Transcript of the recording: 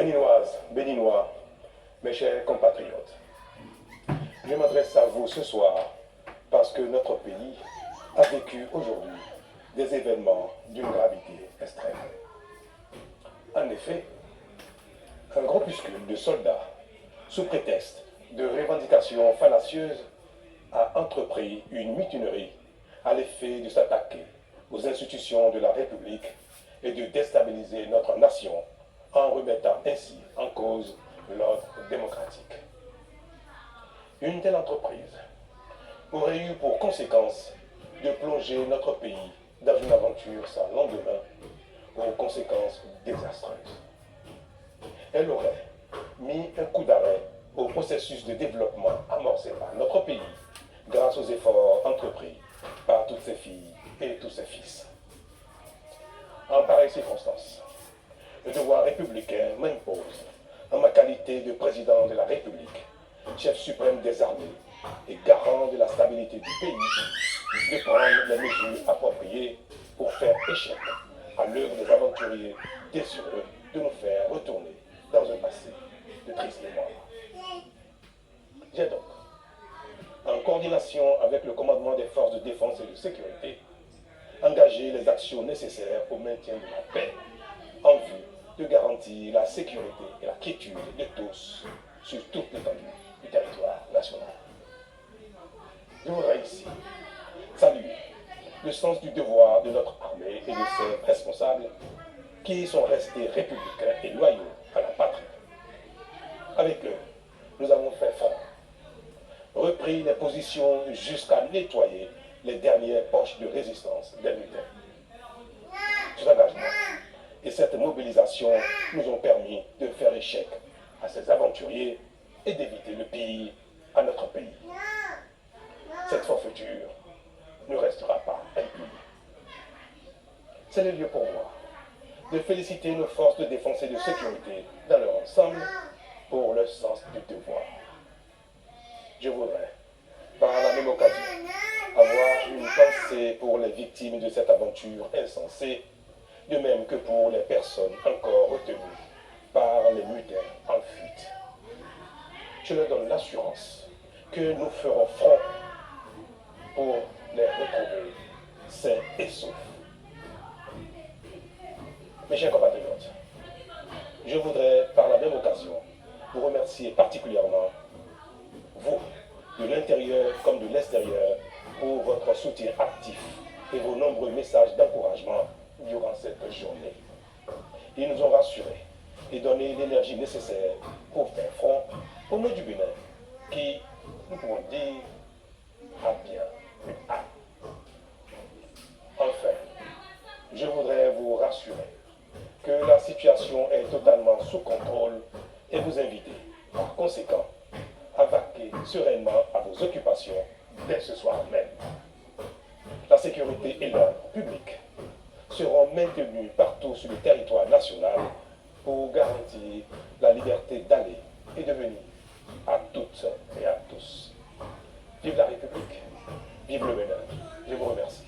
Béninoises, Béninois, mes chers compatriotes, je m'adresse à vous ce soir parce que notre pays a vécu aujourd'hui des événements d'une gravité extrême. En effet, un groupuscule de soldats, sous prétexte de revendications fallacieuses, a entrepris une mutinerie à l'effet de s'attaquer aux institutions de la République et de déstabiliser notre nation en remettant ainsi en cause l'ordre démocratique. Une telle entreprise aurait eu pour conséquence de plonger notre pays dans une aventure sans lendemain aux conséquences désastreuses. Elle aurait mis un coup d'arrêt au processus de développement amorcé par notre pays grâce aux efforts entrepris par toutes ses filles et tous ses fils. En pareille circonstance, le devoir républicain m'impose, en ma qualité de président de la République, chef suprême des armées et garant de la stabilité du pays, de prendre les mesures appropriées pour faire échec à l'œuvre des aventuriers désireux de nous faire retourner dans un passé de triste mémoire. J'ai donc, en coordination avec le commandement des forces de défense et de sécurité, engagé les actions nécessaires au maintien de la paix en vue de garantir la sécurité et la quiétude de tous sur toute l'étendue du territoire national. Je voudrais ici saluer le sens du devoir de notre armée et de ses responsables qui sont restés républicains et loyaux à la patrie. Avec eux, nous avons fait front, repris les positions jusqu'à nettoyer les dernières poches de résistance des militaires. Cet engagement et cette mobilisation nous ont permis de faire échec à ces aventuriers et d'éviter le pire à notre pays. Cette forfaiture ne restera pas impune. C'est le lieu pour moi de féliciter nos forces de défense et de sécurité dans leur ensemble pour leur sens du devoir. Je voudrais, par la même occasion, avoir une pensée pour les victimes de cette aventure insensée, de même que pour les personnes encore retenues par les mutins en fuite. Je leur donne l'assurance que nous ferons front pour les retrouver sains et saufs. Mes chers compatriotes, je voudrais par la même occasion vous remercier particulièrement, vous, de l'intérieur comme de l'extérieur, pour votre soutien actif et vos nombreux messages d'encouragement durant cette journée. Ils nous ont rassurés et donné l'énergie nécessaire pour faire front au nom du Bénin, qui, nous pouvons dire, a bien eu hâte. Enfin, je voudrais vous rassurer que la situation est totalement sous contrôle et vous inviter, par conséquent, à vaquer sereinement à vos occupations dès ce soir même. La sécurité et l'ordre public seront maintenus partout sur le territoire national pour garantir la liberté d'aller et de venir à toutes et à tous. Vive la République, vive le Bénin. Je vous remercie.